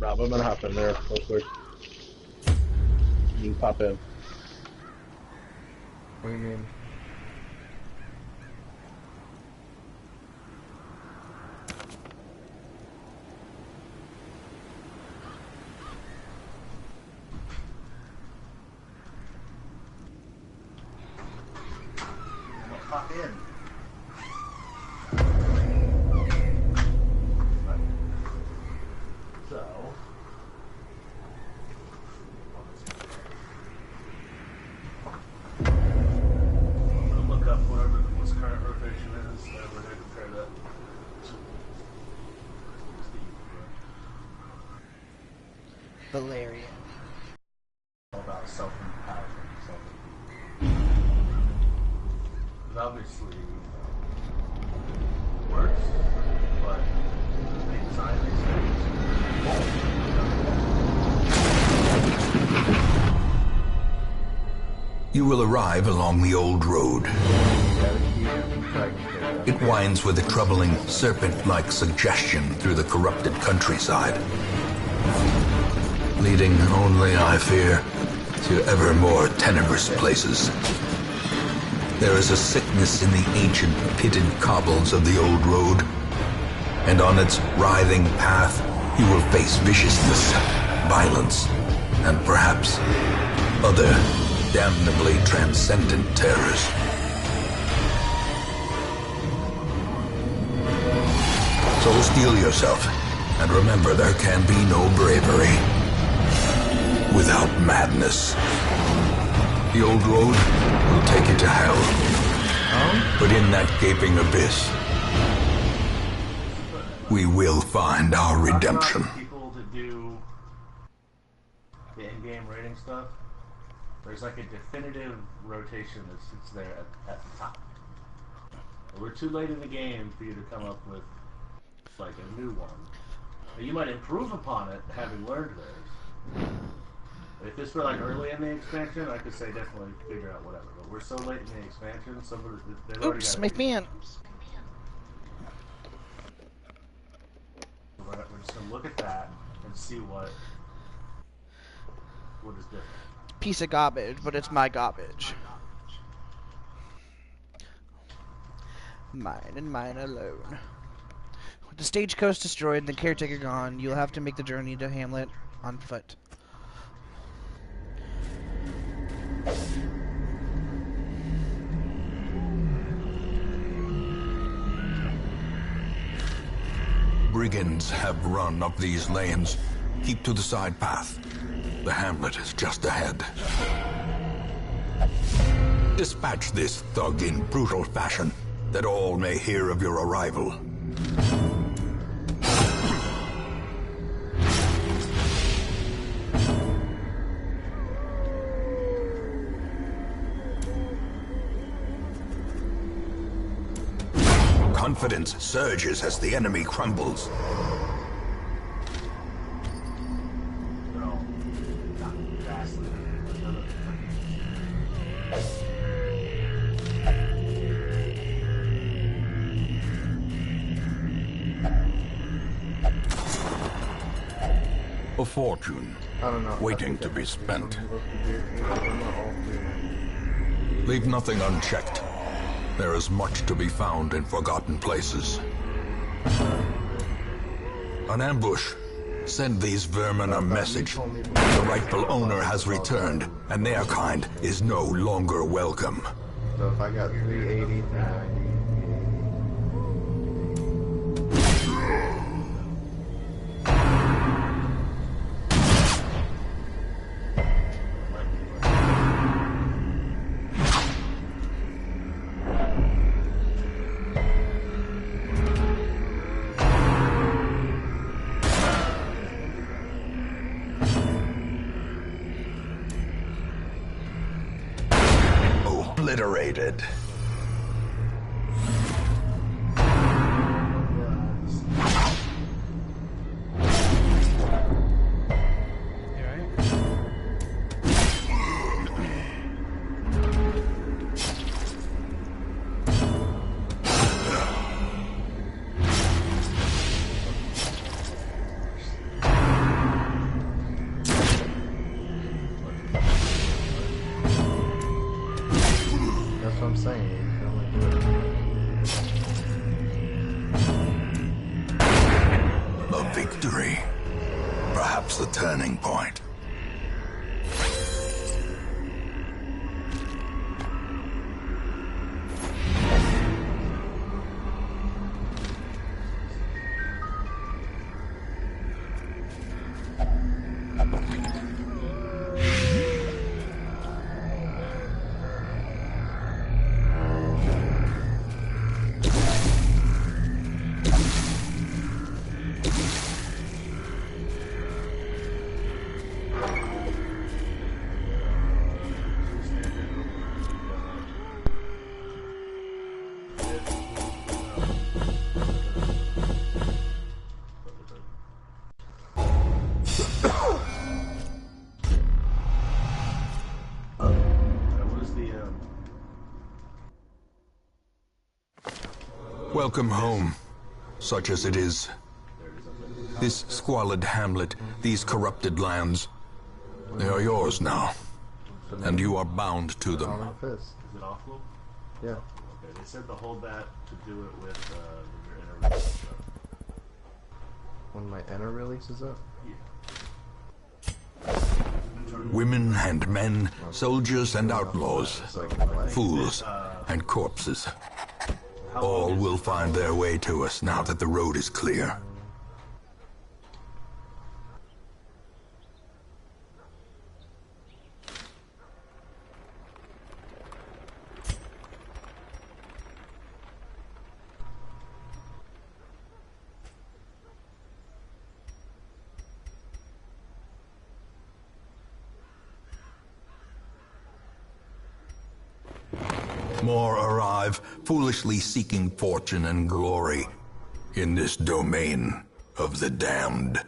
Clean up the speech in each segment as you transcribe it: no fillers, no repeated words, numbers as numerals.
Rob, I'm gonna hop in there real quick. You can pop in. What do you mean? Pop in. So, I'm gonna look up what's current rotation is, and we're gonna compare that to Valerian. all about self-empowerment, because obviously it works, but they design these things. You will arrive along the old road. It winds with a troubling, serpent-like suggestion through the corrupted countryside, leading only, I fear, to ever more tenebrous places. There is a sickness in the ancient, pitted cobbles of the old road, and on its writhing path you will face viciousness, violence, and perhaps other damnably transcendent terrors. So steel yourself, and remember there can be no bravery without madness. The old road will take you to hell, but in that gaping abyss, we will find our redemption. People that do the in-game rating stuff, there's like a definitive rotation that sits there at the top. We're too late in the game for you to come up with like a new one. You might improve upon it having learned theirs. If this were like early in the expansion, I could say definitely figure out whatever. But we're so late in the expansion, they've already Oops, got my fan. We're just gonna look at that and see what is different. Piece of garbage, but it's my garbage. Mine and mine alone. With the stagecoach destroyed and the caretaker gone, you'll have to make the journey to Hamlet on foot. Brigands have run up these lanes. Keep to the side path. The hamlet is just ahead. Dispatch this thug in brutal fashion, that all may hear of your arrival. Confidence surges as the enemy crumbles. A fortune, waiting to be spent. Leave nothing unchecked. There is much to be found in forgotten places. An ambush. Send these vermin a message. The rightful owner has returned, and their kind is no longer welcome. So if I got 380, 390. Obliterated. I'm saying. You can only do it. A victory. Perhaps the turning point. Welcome home, such as it is. This squalid hamlet, these corrupted lands, they are yours now, and you are bound to them. Is it awful? Yeah. Okay, they said to hold that to do it with your inner release stuff. When my inner release is up? Yeah. Women and men, soldiers and outlaws, It's like fools and corpses. All will find their way to us now that the road is clear. More arrive, foolishly seeking fortune and glory in this domain of the damned.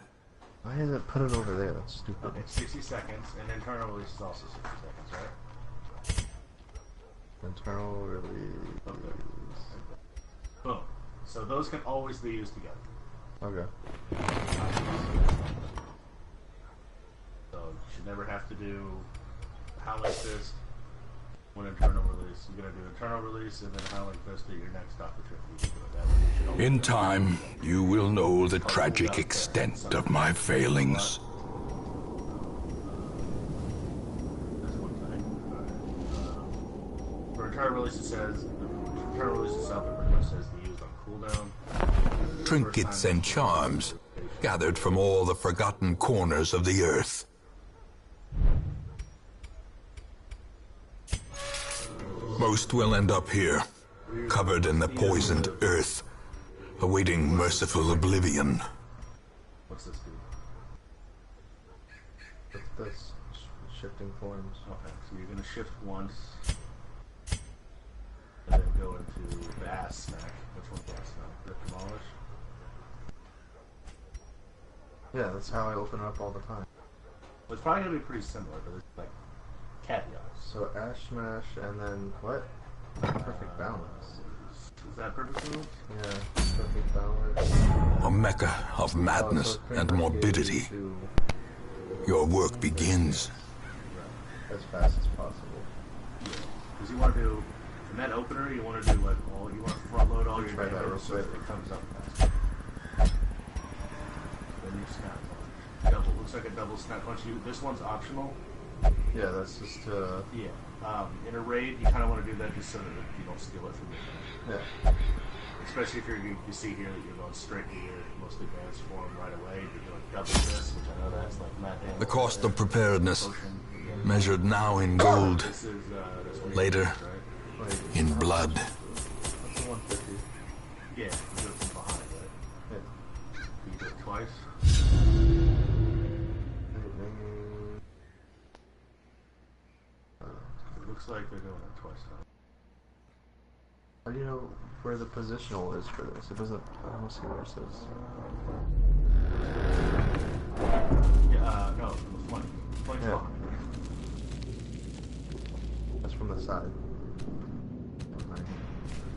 why does it put it over there? That's stupid. It's 60 seconds, and internal release is also 60 seconds, right? Internal release. Boom. So those can always be used together. Okay. So you should never have to do Howling Fist when internal release. You're going to do internal release and then Howling Fist at your next opportunity. You can do it that way. You should always In do that. time, you will know the tragic extent of my failings. That's one thing. For internal release, it says internal release itself. It pretty much says to use on cooldown. Trinkets and charms gathered from all the forgotten corners of the earth. Most will end up here, covered in the poisoned earth, awaiting merciful oblivion. What's this do? What's this? Shifting forms. Okay, so you're going to shift once, and then go into the ass smack. Which one's the ass smack? The demolish? Yeah, that's how I open it up all the time. Well, it's probably going to be pretty similar, but it's like caveats. So Ash Smash and then what? Perfect Balance. Is that perfect move? Yeah, Perfect Balance. A mecca of madness and morbidity. Your work begins. As fast as possible. Because you want to do, in that opener, you want to do like all, you want to front load all your Try that real damage so quick. that it comes up fast. Then you snap punch. Double, looks like a double snap punch. This one's optional. Yeah, that's just Yeah. In a raid, you kind of want to do that just so that you don't steal it from your opponent. yeah. Especially if you see here that you're going straight to your most advanced form right away. You're doing double this, which I know that's like mad damage. The cost of preparedness, Potion, yeah. measured now in gold, This is, that's when you later do this, right? in blood. That's the 150. Yeah, you do it from behind, right? Yeah. You do it twice. It looks like they're doing it twice now. How do you know where the positional is for this? It doesn't. I don't see where it says. Yeah, no, from the flank. Flank's Yeah. behind. That's from the side.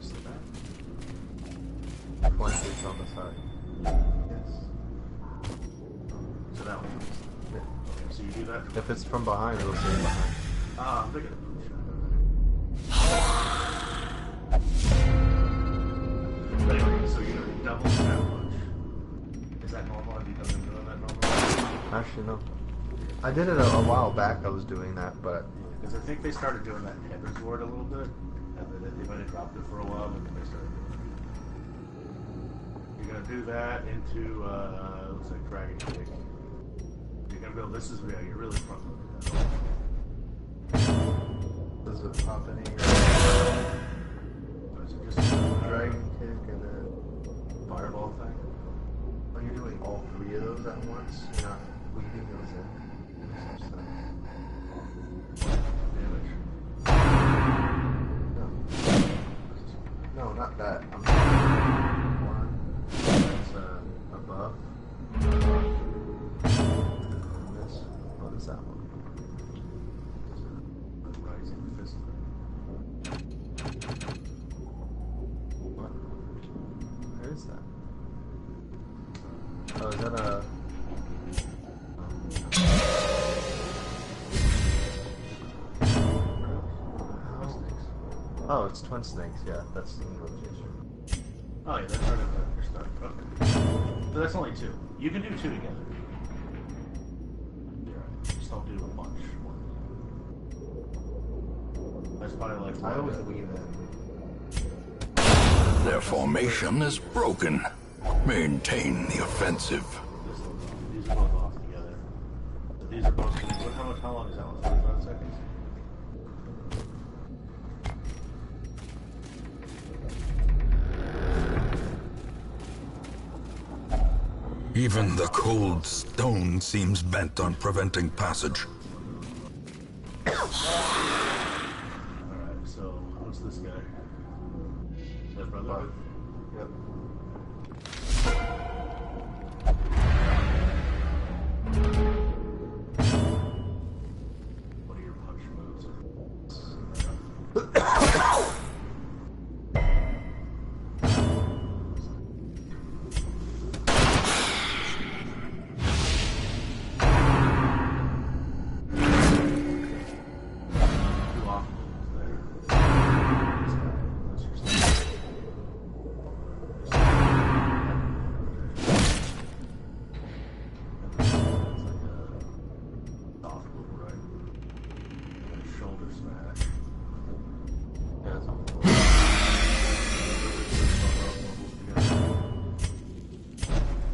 See that? Flank is on the side. Yes. So that one. Yeah. Okay, so you do that. If it's from behind, it'll say behind. I'm thinking of Actually, no. I did it a while back. I was doing that, but Because I think they started doing that in Heaven's Ward a little bit, and then they might have dropped it for a while, but then they started doing it. You're gonna do that into looks like Dragon Kick. You're gonna build this is yeah, you're really front loaded. does it pop any Just dragon kick and then fireball thing. are you doing all three of those at once? You're not weaving those in? Damage. No. No, not that. I'm one. That's above. This. What is that one? Rising fist. What? Where is that? Oh, is that a... Oh, it's Twin Snakes, yeah, that's the rotation. Oh yeah, that's part of your start. Okay. So that's only two. You can do two together. You're right. Just don't do a bunch. That's probably like I always weave in. Their formation is broken. Maintain the offensive. These are both off together. So these are both. How long is that one? 45 seconds. Even the cold stone seems bent on preventing passage. Alright, so what's this guy? That brother? Yep. What are your punch moves? Two off moves there. This guy, that's your stuff. It's like a soft move, right? And a shoulder smash. Yeah, that's all.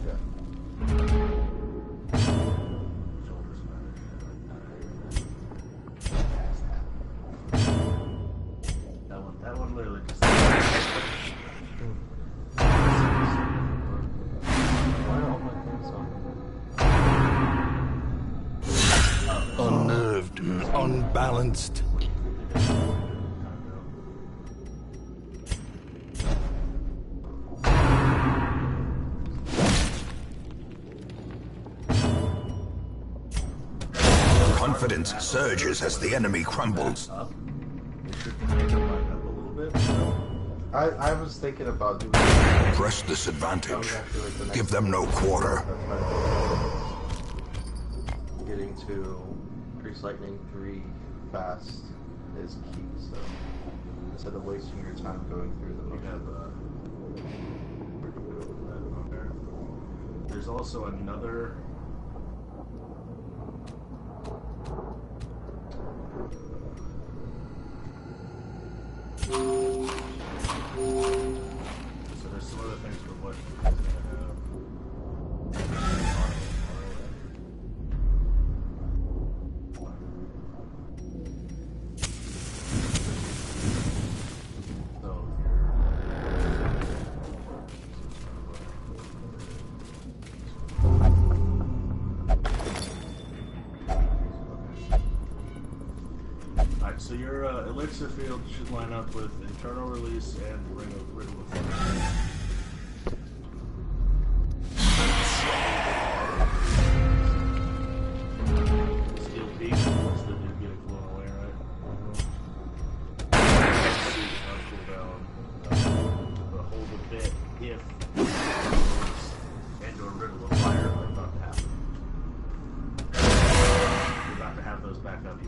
Yeah. Shoulder smash. That one literally just. Why are all my things on? Unnerved, unbalanced. Confidence surges as the enemy crumbles. Up. It should make them line up a little bit. I was thinking about doing Press this advantage. Give them no quarter. Getting to Grease Lightning 3 fast is key, so instead of wasting your time going through the You have where do you go with that on there? There's also another. So there's some other things for what he's gonna Alright, so your elixir field should line up with internal release and ring of fire. Steel peak, that's the dude getting blown away, right? On cooldown. But hold a bit if and or riddle of fire are about to happen. You're about to have those back up.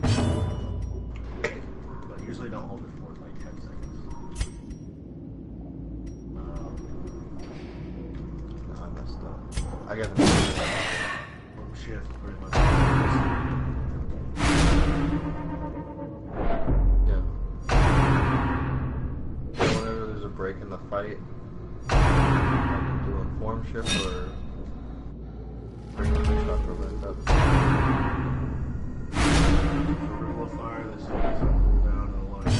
But usually don't hold it for more than like 10 seconds. I messed up. I got Oh shit. shift pretty much. Yeah. So whenever there's a break in the fight, I can do a form shift or bring the chakra back up. For Rival Fire, this is a cooldown and a line.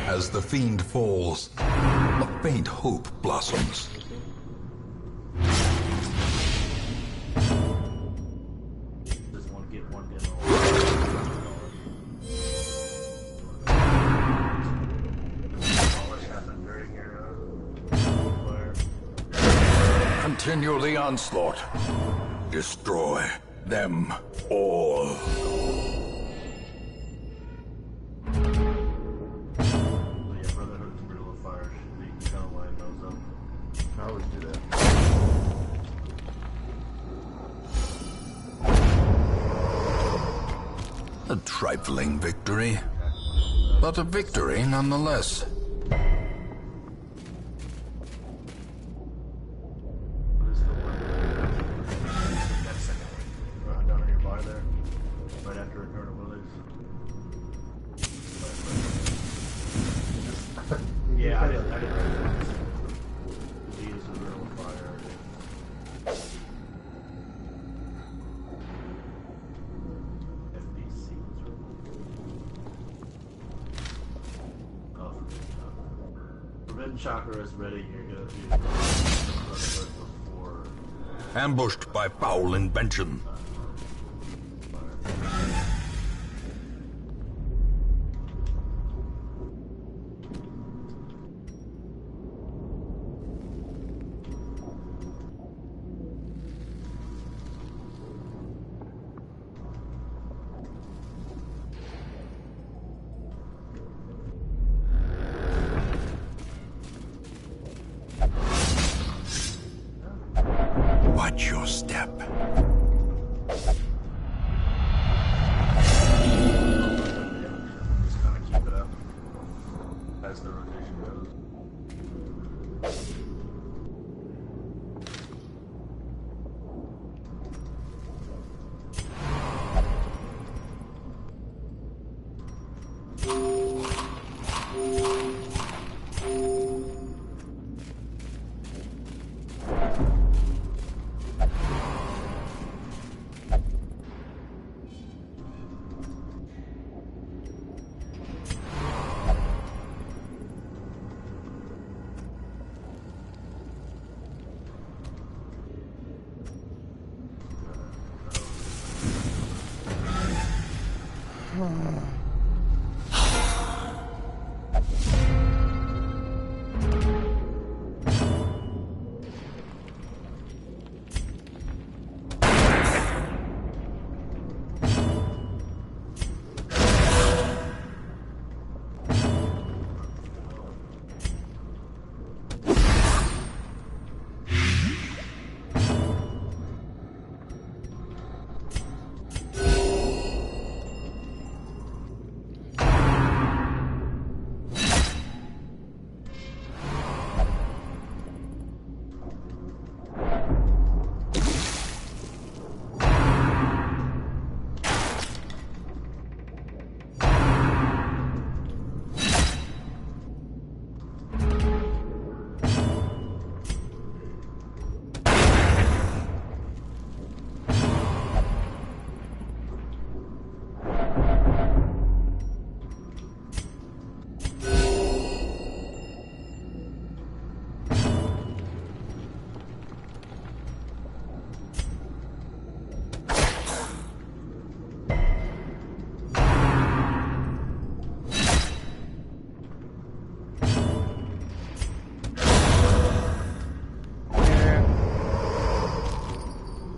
As the fiend falls, a faint hope blossoms. Just want to get one in all this happened during your fire. Continue the onslaught. Destroy them all. So yeah, Brotherhood and Rival Fire should be kind of line those up. I always do that. A trifling victory, but a victory nonetheless. What is the one? That second one. Down on your bar there. Right after Return of Release. Yeah, I didn't. He is a Rival Fire. FBC was Forbidden Chakra is ready. You're gonna do Brotherhood before Ambushed by foul invention. Fire. Watch your step. Just kind of keep it up as the rotation goes.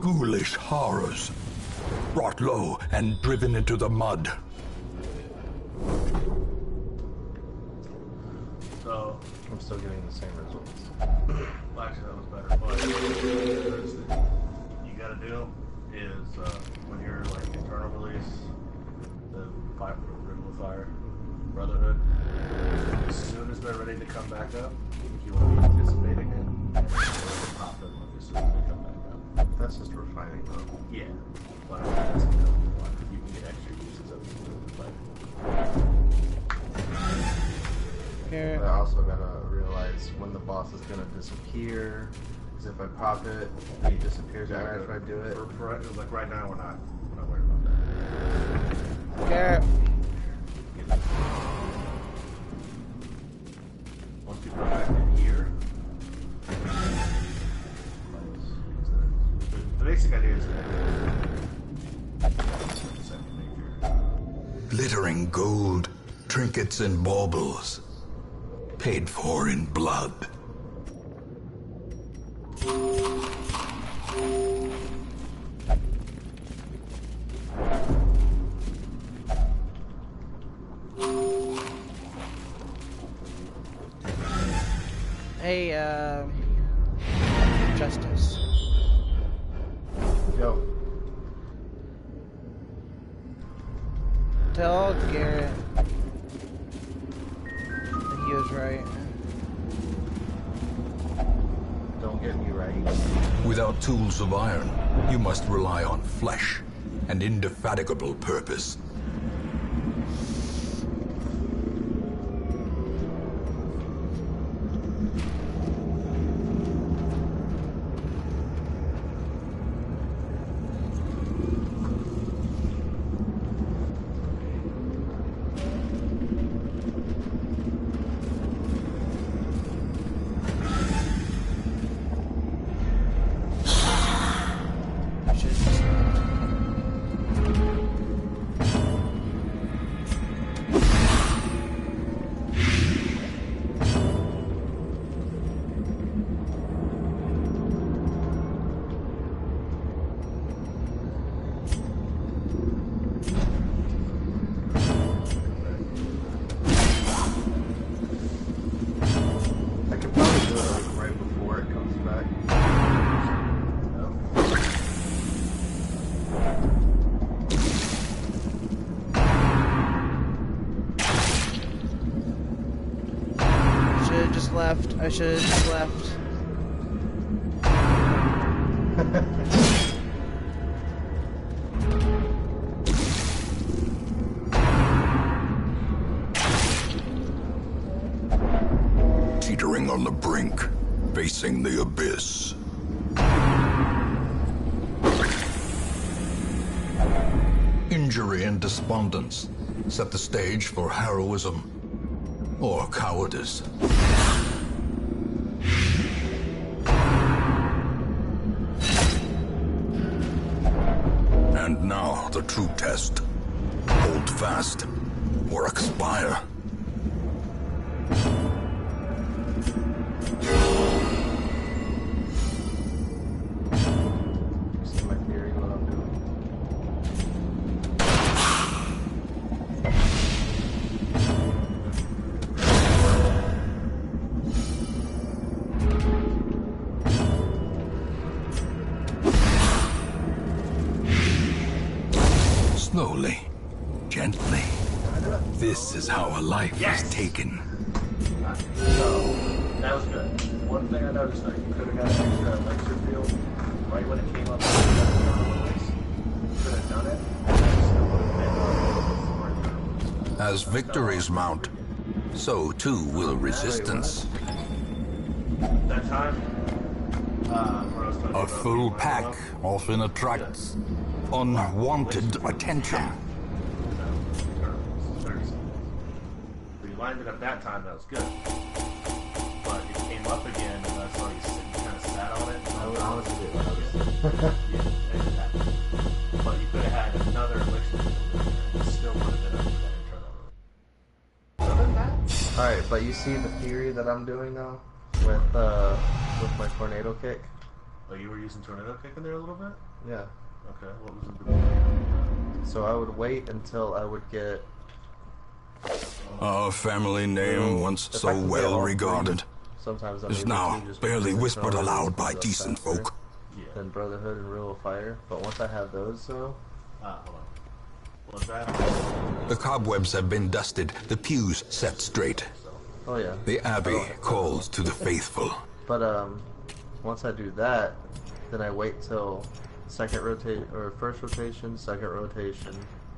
Ghoulish horrors, brought low and driven into the mud. So, I'm still getting the same results. well, actually, that was better. But what you gotta do is when you're like internal release, the Rival Fire, Brotherhood. As soon as they're ready to come back up, if you want to be anticipating it, and then pop them up as soon as they come back up. That's just refining though. Yeah, but that's a good one. You can get extra uses of it. Here. But I also gotta realize when the boss is gonna disappear. Because if I pop it, he disappears right after I do it. Like right now, we're not worried about that. Garrett. Once you come back in here, the basic idea is second major. Glittering gold, trinkets and baubles, paid for in blood. Hey, Justice. Yo. Tell Garrett that he was right. Don't get me right. Without tools of iron, you must rely on flesh and indefatigable purpose. I could probably do it like right before it comes back. Should have just left. I should have just left. Teetering on the brink, facing the abyss. Injury and despondence set the stage for heroism or cowardice. And now the true test. Hold fast or expire. See my theory, what I'm doing. Slowly, gently. This is how a life is taken. So, that was good. One thing I noticed, though, you could have got an extra elixir field right when it came up. You could have done it, and then it still would have been As victories mount, so too will resistance. that time. Where I was talking A about full being pack lined up. often attracts unwanted attention. So you lined it up that time, that was good. But it came up again, and I saw you kind of sat on it. I was a bit nervous. Yeah, exactly. But you could have had another elixir field in there. It still would have been up to that internal. Other than that, Alright, but you see the theory that I'm doing now? With my tornado kick? oh, you were using tornado kick in there a little bit? Yeah. Okay, what was it? So I would wait until I would get... Our family name, once If I so can get well all regarded, Sometimes I'm is able now to just barely because whispered it's aloud by faster decent folk. Yeah. Than Brotherhood and Rule of Fire. But once I have those, though, Hold on. What's that? The cobwebs have been dusted, the pews set straight. Oh yeah. The abbey calls to the faithful. But once I do that, then I wait till first rotation, second rotation,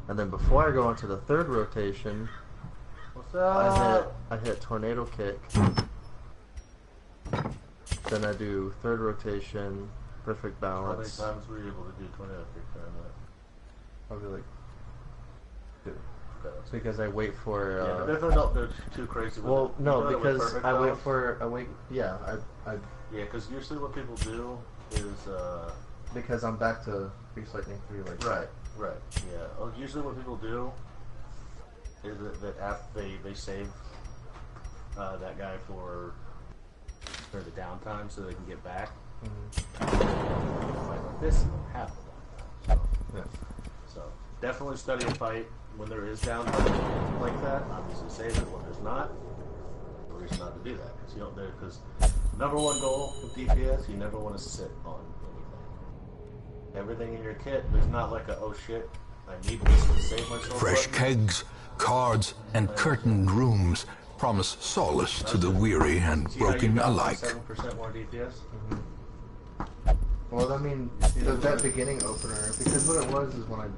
and then before I go into the third rotation, What's up? I hit tornado kick. Then I do third rotation, perfect How many balance. times were you able to do tornado kick during that? Probably like 2. Okay. Because I wait for. Yeah, but definitely don't go too crazy with Well, it. no, You know, with because perfect I balance? wait. Yeah, I Yeah, because usually what people do is because I'm back to Beast Lightning 3 like that. Right. Yeah. Usually what people do is that after they save that guy for the downtime so they can get back. Like this, you don't have the downtime. Yeah. So definitely study a fight when there is downtime like that. Obviously save it when there's not. No reason not to do that because you don't do because number one goal with DPS, you never want to sit on anything. Everything in your kit, there's not like a, oh shit, I need this to save myself. Fresh button. kegs, cards, and curtained rooms promise solace to the weary and See how you broken got alike. 7% more DPS? Well, I mean, that beginning opener, because what it was is when I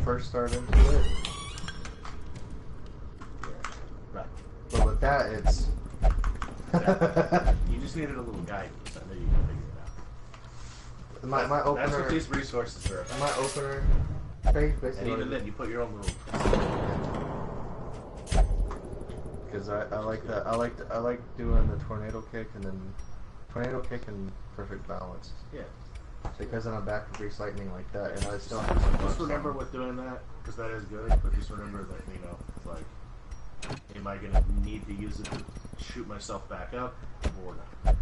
first started into it. Right. But with that, it's. You just needed a little guidance. I know you can figure it out. my That's opener. what these resources are about. My opener. And Basically. even then, you put your own little. Because I like that. I like doing the tornado kick and then tornado kick and perfect balance. Yeah. Because then I'm back to Grease Lightning like that, and I still have some Just bucks remember on. with doing that, because that is good, but just remember that, you know, like, am I going to need to use it to shoot myself back up, or not?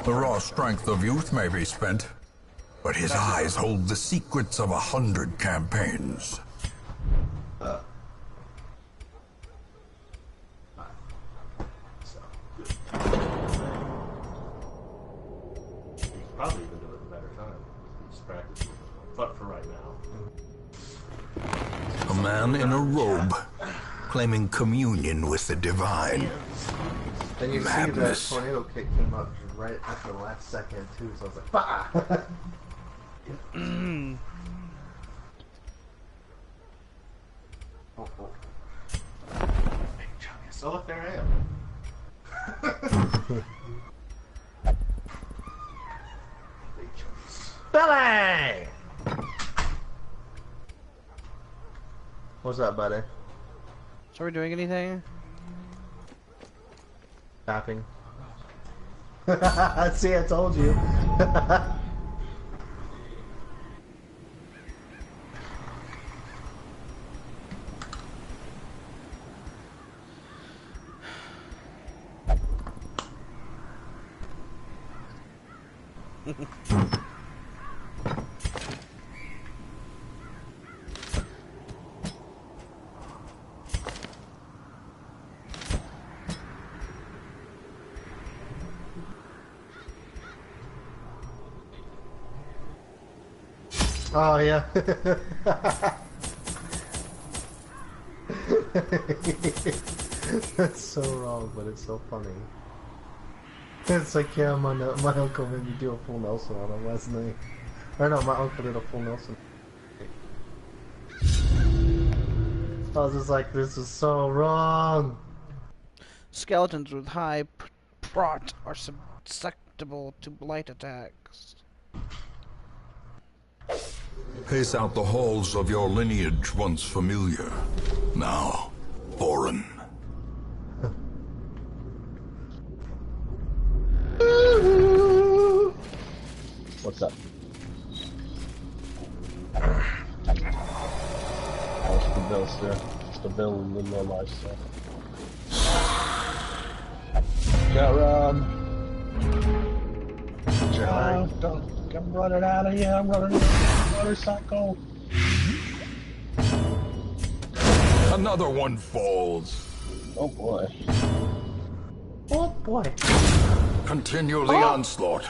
The raw strength of youth may be spent, but his eyes hold the secrets of 100 campaigns. So, good. You could probably even do it in a better time. Just practice with it. But for right now. A man in a robe, claiming communion with the divine. Then you Madness. see that tornado kick came up right after the last second too, so I was like, bah! Oh. Big chungus. Oh, look, there I am. Big chungus. Billy! What's up, buddy? So are we doing anything? Tapping. See, I told you. Oh yeah. That's so wrong, but it's so funny. It's like, yeah, my uncle made me do a full Nelson on him last night. Or no, my uncle did a full Nelson. I was just like, this is so wrong. Skeletons with high prot are susceptible to blight attacks. Pace out the halls of your lineage once familiar, now foreign. What's up? How's the bill, sir? It's the bill in the real life, sir. Got Rob. I'm running out of here. I'm running out of motorcycle. Another one falls. Oh boy. Oh boy. Continue the onslaught.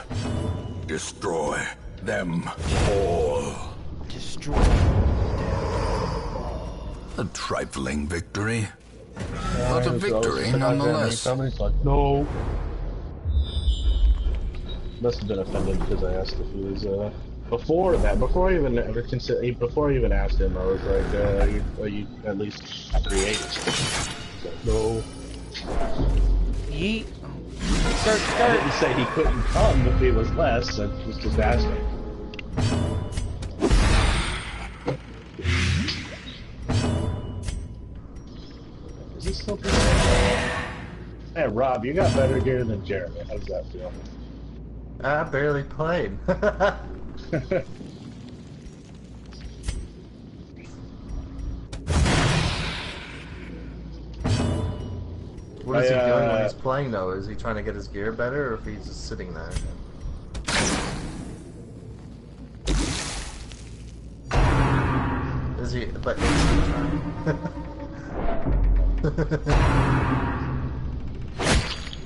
Destroy them all. Destroy. A trifling victory, but a So victory I nonetheless. Somebody's like, no. Must have been offended because I asked if he was, before I even asked him, I was like, are you at least 3/8? Like, no. Yeet. I didn't say he couldn't come if he was less, I was just asking. Is this still pretty Hey, Rob, you got better gear than Jeremy. How does that feel? I barely played. What is he doing when he's playing, though? Is he trying to get his gear better, or if he's just sitting there? Is he? But is he trying?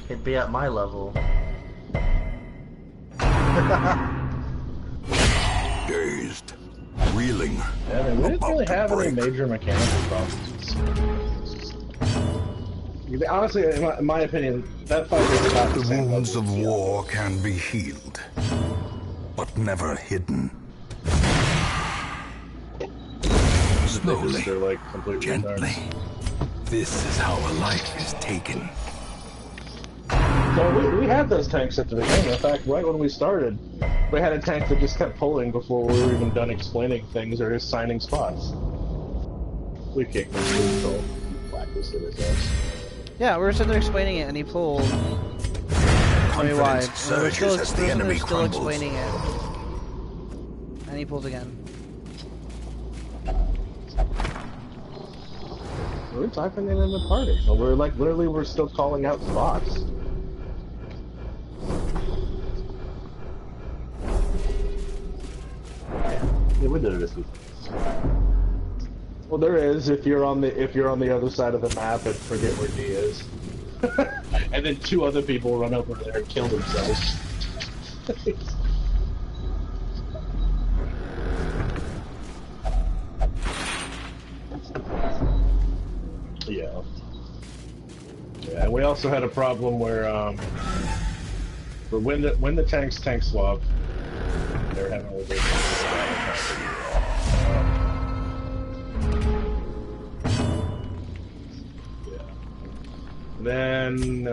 He'd be at my level. Dazed, reeling. Yeah, I mean, we didn't really about to have any break. major mechanical problems. Honestly, in my opinion, that fight is about The same wounds level of as war can be healed, but never hidden. Slowly, They're like completely gently. This is how a life is taken. So we had those tanks at the beginning. In fact, right when we started, we had a tank that just kept pulling before we were even done explaining things or just signing spots. We kicked him so blacklisted his ass. Yeah, we were sitting there explaining it, and he pulled. Very wide. Confidence And we're surges as the enemy still crumbles. explaining it. And he pulled again. We were typing it in the party. So we're like, literally, we're still calling out spots. Yeah, we did it this week. Well, there is if you're on the other side of the map and forget where D is, and then two other people run over there and kill themselves. Yeah. Yeah, and we also had a problem where when the tank swap, they were having a little bit Then,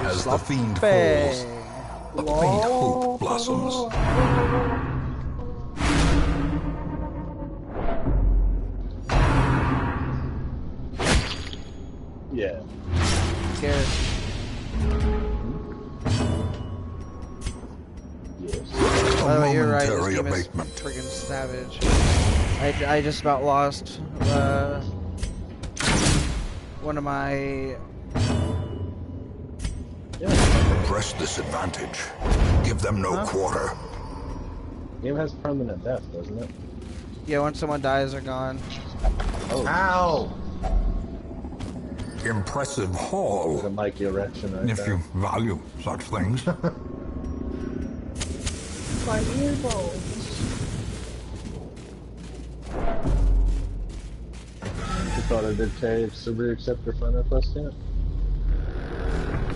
As the fiend falls, a faint hope blossoms. yeah. Scared. Yes. By the way, you're right. This Momentary game is abatement. friggin' savage. I just about lost one of my. Press this advantage. Give them no quarter. Game has permanent death, doesn't it? Yeah, once someone dies, they're gone. Oh, Ow! Impressive haul, the mic erection right if there. you value such things. My earballs. You thought I did take Subaru accept your friend request yet?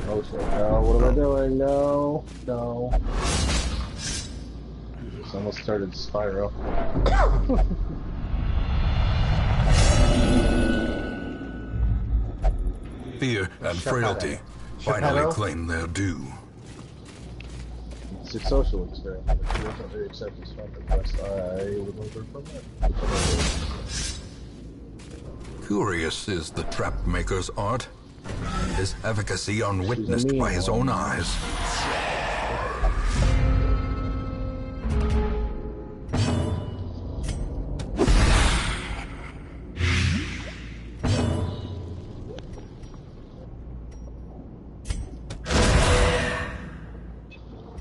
Oh shit, no, what am I doing? No, no. Just almost started Spyro. Fear and frailty finally claim their due. It's a social experiment. If you doesn't really accept his friend request, I would look for that. Curious is the trap maker's art. His efficacy unwitnessed mean by his one. own eyes.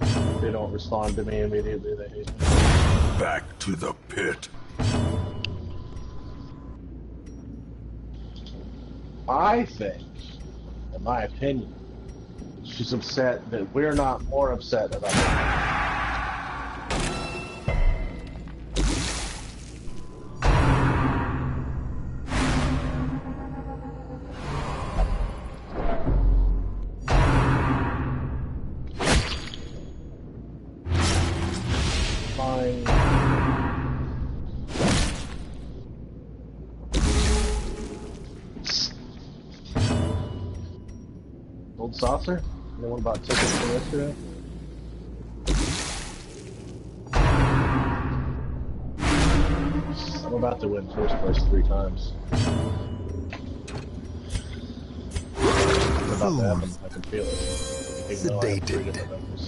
If they don't respond to me immediately, they hate me. Back to the pit. I think, in my opinion, she's upset that we're not more upset about it. Old saucer? The one about tickets from yesterday? I'm about to win first place 3 times. It's about to happen. I can feel it. Even though I have 3 different numbers.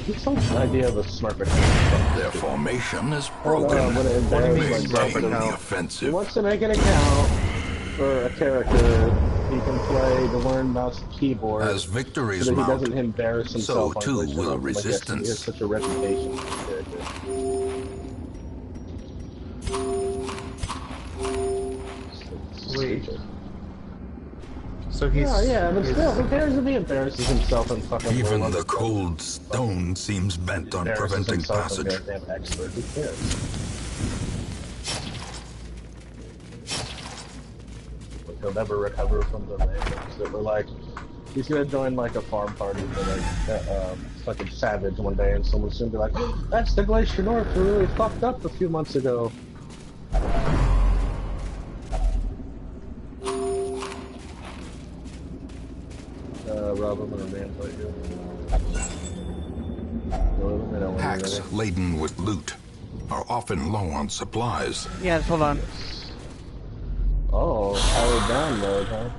This whole idea of a smurf account. Their formation is broken. Makes the offensive. He wants to make an account for a character he can play to learn mouse and keyboard. As victories so that he mount, doesn't embarrass himself. so too will resistance. He has such a reputation as a character. Wait. So he's... Yeah, but still, who cares if he embarrasses himself and fucking... Even the cold stone seems bent on preventing passage. Expert. Who cares? Like, he'll never recover from the language that were like... He's gonna join like a farm party for like fucking Savage one day, and someone's gonna be like, oh, "That's the Glacier North who really fucked up a few months ago." Rob, I'm gonna manplay you. Packs laden with loot are often low on supplies. Yeah, hold on. Oh, powered down mode, huh?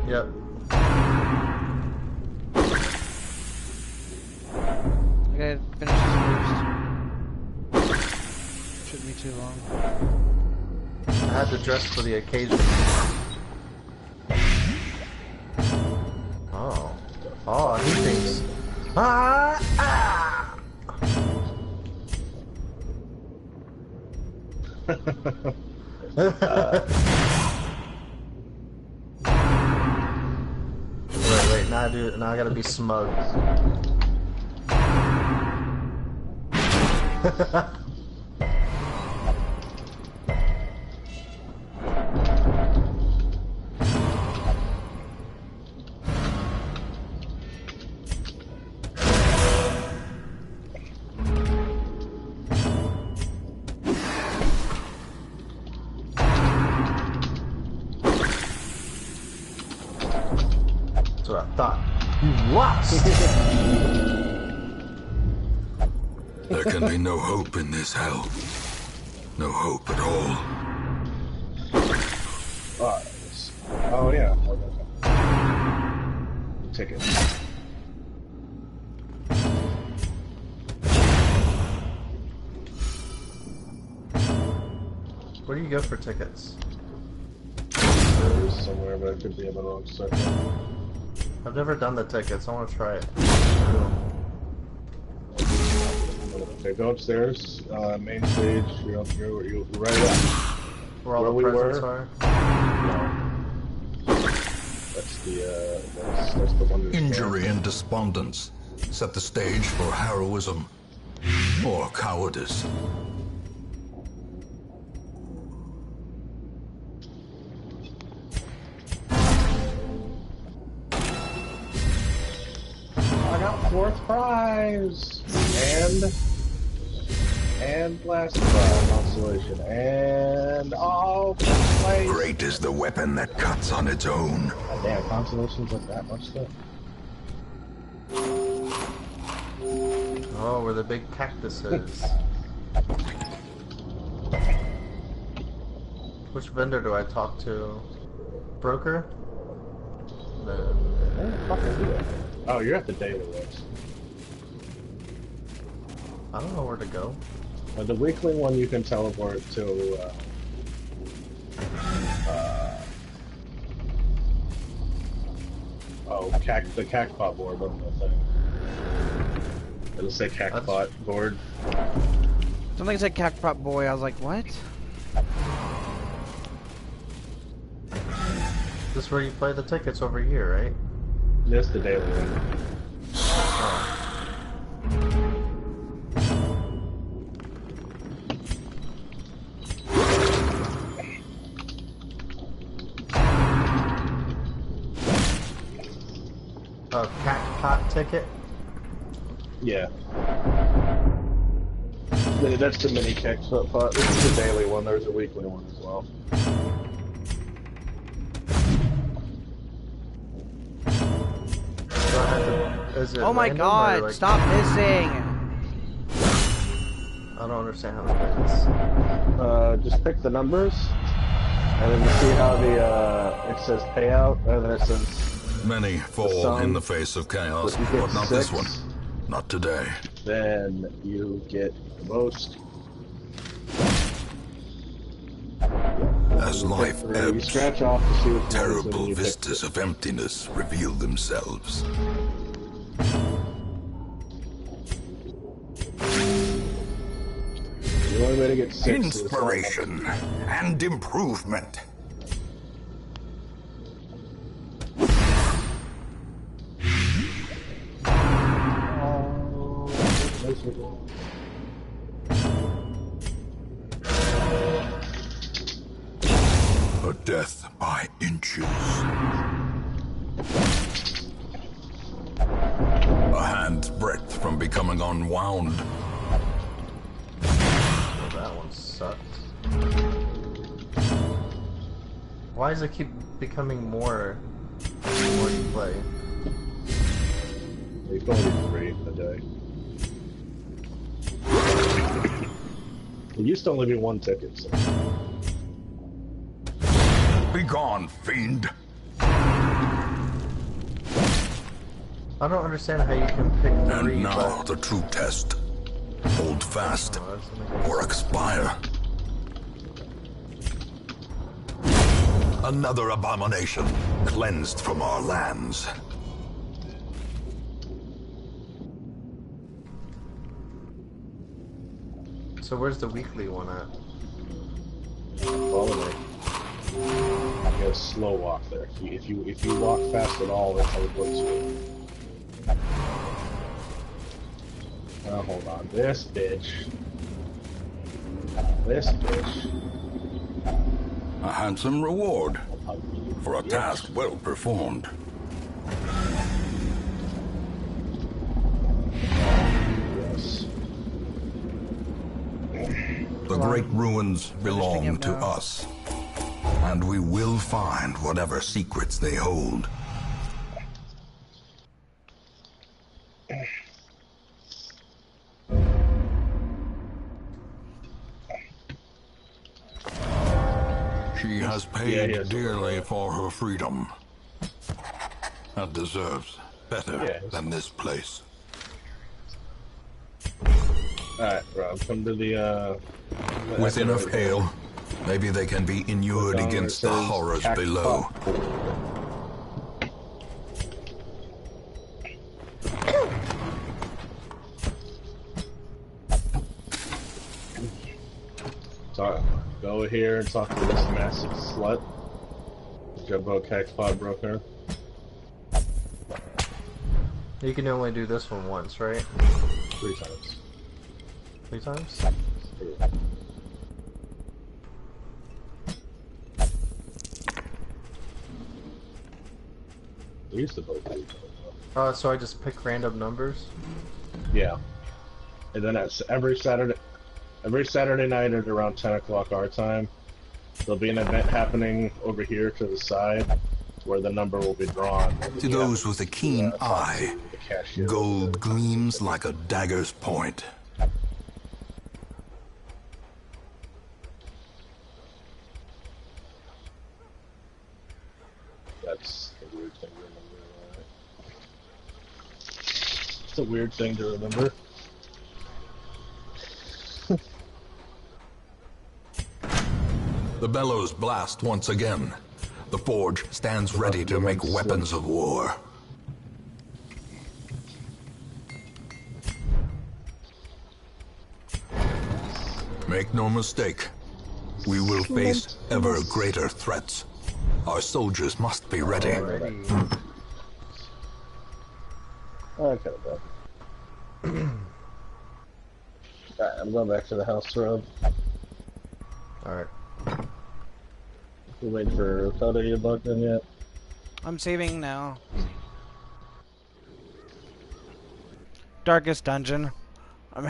Yep. I gotta finish this first. Shouldn't be too long. I had to dress for the occasion. Oh, he thinks. Ah! Wait, now I gotta be smug. That's what I thought. You lost! There can be no hope in this hell. No hope at all. Oh yeah. Ticket. Where do you go for tickets? There's somewhere, but I could be in the wrong section. I've never done the tickets. I want to try it. Okay, go upstairs. Main stage. You're right up. Where all the presents are? No. That's the one. Injury and despondence set the stage for heroism or cowardice. I got 4th prize and last prize consolation and all place. Great is the weapon that cuts on its own. God damn, consolations like that much stuff. Oh, where the big cactus is. Which vendor do I talk to? Broker? No. Oh, you're at the daily list. I don't know where to go. The weekly one you can teleport to the Cactpot board, wasn't that thing? It'll say Cactbot board. Something said Cactbot boy. I was like, what? This is where you play the tickets over here, right? Just the daily one. A Cactbot ticket? Yeah. That's the mini Cactbot. This is the daily one. There's a weekly one as well. Is it Oh my random, god, or, like, stop missing! I don't understand how it is. Just pick the numbers, and then you see how the it says payout, and then it says Many fall sum, in the face of chaos, if you get but not 6, this one. Not today. then you get the most. As life You ebbs, scratch off to see which ones, and then terrible you pick vistas of emptiness reveal themselves. The only way to get 6 is Inspiration and improvement. A death by inches. A hand's breadth from becoming unwound. Oh, that one sucked. Why does it keep becoming more the more you play? You can only do 3 a day. It used to only be 1 ticket, so. Begone, fiend! I don't understand how you can pick 3, And now but... the true test. Hold fast, Oh, that's amazing. or expire. Another abomination, cleansed from our lands. So where's the weekly one at? Follow me. You have slow walk there. If you walk fast at all, it teleports you. Oh, hold on. This bitch. This bitch. A handsome reward for a Yes. task well performed. Yes. The great ruins belong him to now. us, and we will find whatever secrets they hold. She has paid yes. dearly for her freedom, and deserves better Yes. than this place. Alright, Rob, come to the With enough ale, maybe they can be inured down where it against the says horrors Cactbot below. board. Go here and talk to this massive slut. Jumbo Cactbot broker. You can only do this one once, right? 3 times. 3 times? 3. We used to both do that. So I just pick random numbers? Yeah. And then it's every Saturday night at around 10 o'clock our time, there'll be an event happening over here to the side where the number will be drawn. To those with a keen eye, The cashier. gold gleams like a dagger's point. That's a weird thing to remember. It's a weird thing to remember. The bellows blast once again. The forge stands ready to make weapons of war. Make no mistake. We will face ever greater threats. Our soldiers must be ready. Already. Okay, bro. Alright, I'm going back to the house road. Alright. We wait for Felder to get bugged in yet. I'm saving now. Darkest dungeon.